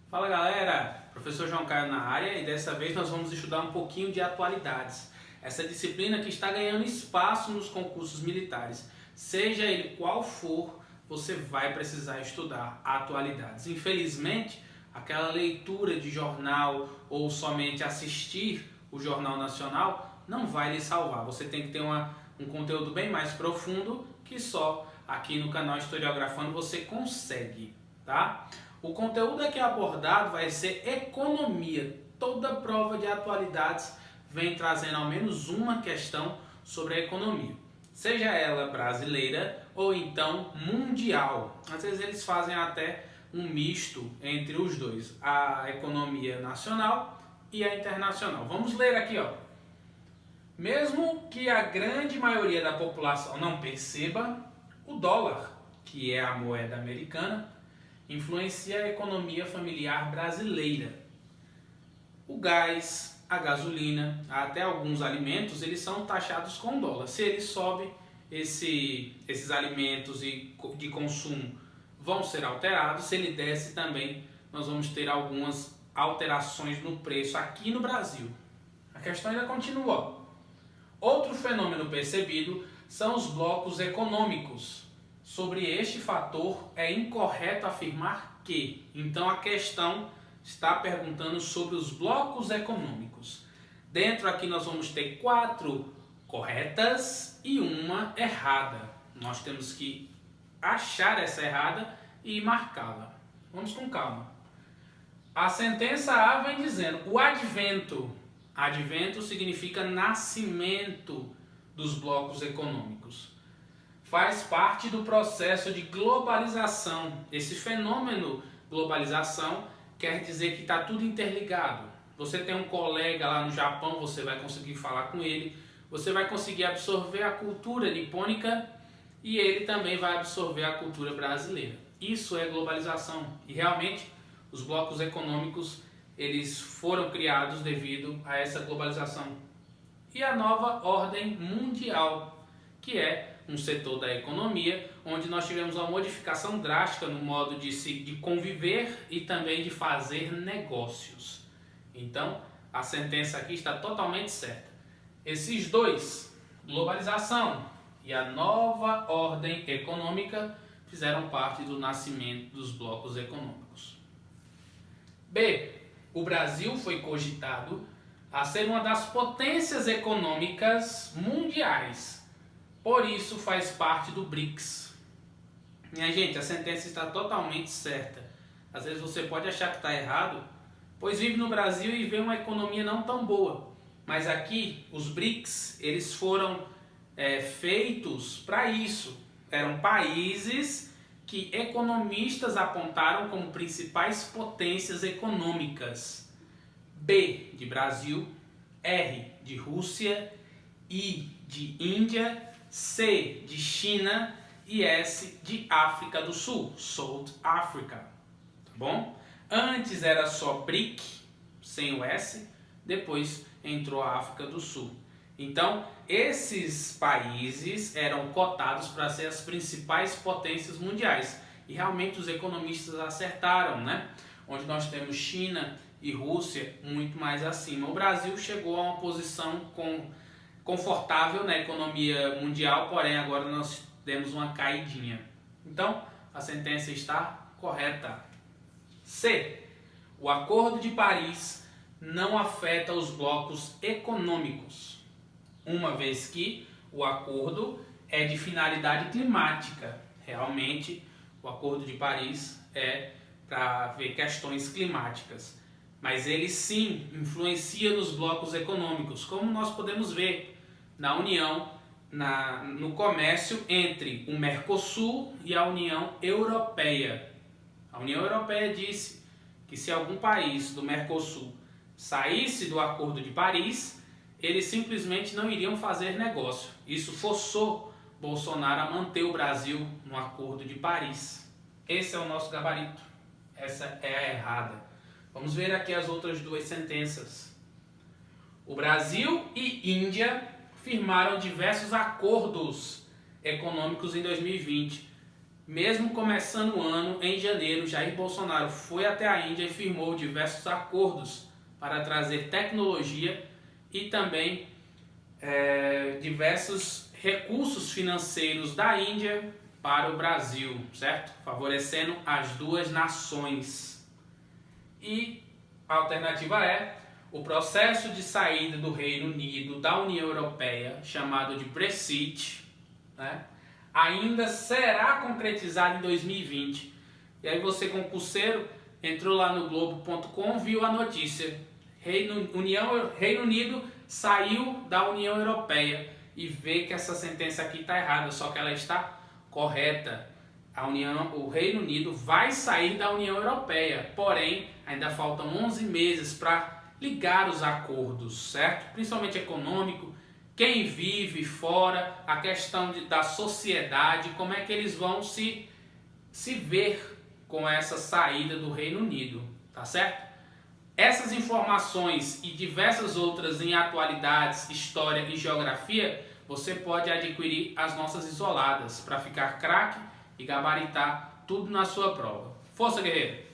Fala galera, professor João Caio na área e dessa vez nós vamos estudar um pouquinho de atualidades. Essa disciplina que está ganhando espaço nos concursos militares. Seja ele qual for, você vai precisar estudar atualidades. Infelizmente, aquela leitura de jornal ou somente assistir o Jornal Nacional não vai lhe salvar. Você tem que ter um conteúdo bem mais profundo que só aqui no canal Historiografando você consegue, tá? O conteúdo aqui abordado vai ser economia. Toda prova de atualidades vem trazendo ao menos uma questão sobre a economia. Seja ela brasileira ou então mundial. Às vezes eles fazem até um misto entre os dois. A economia nacional e a internacional. Vamos ler aqui, ó. Mesmo que a grande maioria da população não perceba, o dólar, que é a moeda americana, influencia a economia familiar brasileira. O gás, a gasolina, até alguns alimentos, eles são taxados com dólar. Se ele sobe, esses alimentos de consumo vão ser alterados. Se ele desce também, nós vamos ter algumas alterações no preço aqui no Brasil. A questão ainda continua. Outro fenômeno percebido são os blocos econômicos. Sobre este fator, é incorreto afirmar que. Então a questão está perguntando sobre os blocos econômicos. Dentro aqui nós vamos ter 4 corretas e uma errada. Nós temos que achar essa errada e marcá-la. Vamos com calma. A sentença A vem dizendo: o advento. Advento significa nascimento dos blocos econômicos. Faz parte do processo de globalização. Esse fenômeno globalização quer dizer que está tudo interligado. Você tem um colega lá no Japão, você vai conseguir falar com ele, você vai conseguir absorver a cultura nipônica e ele também vai absorver a cultura brasileira. Isso é globalização e realmente os blocos econômicos eles foram criados devido a essa globalização. E a nova ordem mundial, que é um setor da economia, onde nós tivemos uma modificação drástica no modo de conviver e também de fazer negócios. Então, a sentença aqui está totalmente certa. Esses dois, globalização e a nova ordem econômica, fizeram parte do nascimento dos blocos econômicos. B. O Brasil foi cogitado a ser uma das potências econômicas mundiais. Por isso faz parte do BRICS. Minha gente, a sentença está totalmente certa. Às vezes você pode achar que está errado, pois vive no Brasil e vê uma economia não tão boa. Mas aqui, os BRICS, eles foram feitos para isso. Eram países que economistas apontaram como principais potências econômicas. B de Brasil, R de Rússia, I de Índia, C de China e S de África do Sul, South Africa, tá bom? Antes era só BRIC, sem o S, depois entrou a África do Sul. Então, esses países eram cotados para ser as principais potências mundiais. E realmente os economistas acertaram, né? Onde nós temos China e Rússia muito mais acima. O Brasil chegou a uma posição confortável na economia mundial, porém agora nós temos uma caidinha. Então, a sentença está correta. C. O Acordo de Paris não afeta os blocos econômicos, uma vez que o acordo é de finalidade climática. Realmente, o Acordo de Paris é para ver questões climáticas. Mas ele sim influencia nos blocos econômicos, como nós podemos ver na União, no comércio entre o Mercosul e a União Europeia. A União Europeia disse que se algum país do Mercosul saísse do Acordo de Paris, eles simplesmente não iriam fazer negócio. Isso forçou Bolsonaro a manter o Brasil no Acordo de Paris. Esse é o nosso gabarito. Essa é a errada. Vamos ver aqui as outras duas sentenças. O Brasil e Índia firmaram diversos acordos econômicos em 2020. Mesmo começando o ano, em janeiro, Jair Bolsonaro foi até a Índia e firmou diversos acordos para trazer tecnologia e também diversos recursos financeiros da Índia para o Brasil, certo? Favorecendo as duas nações. E a alternativa é o processo de saída do Reino Unido da União Europeia, chamado de Brexit, né? Ainda será concretizado em 2020. E aí você, concurseiro, entrou lá no Globo.com, viu a notícia. Reino Unido saiu da União Europeia e vê que essa sentença aqui está errada, só que ela está correta. O Reino Unido vai sair da União Europeia, porém ainda faltam 11 meses para ligar os acordos, certo? Principalmente econômico, quem vive fora, a questão da sociedade, como é que eles vão se ver com essa saída do Reino Unido, tá certo? Essas informações e diversas outras em atualidades, história e geografia, você pode adquirir as nossas isoladas para ficar craque e gabaritar tudo na sua prova. Força, guerreiro!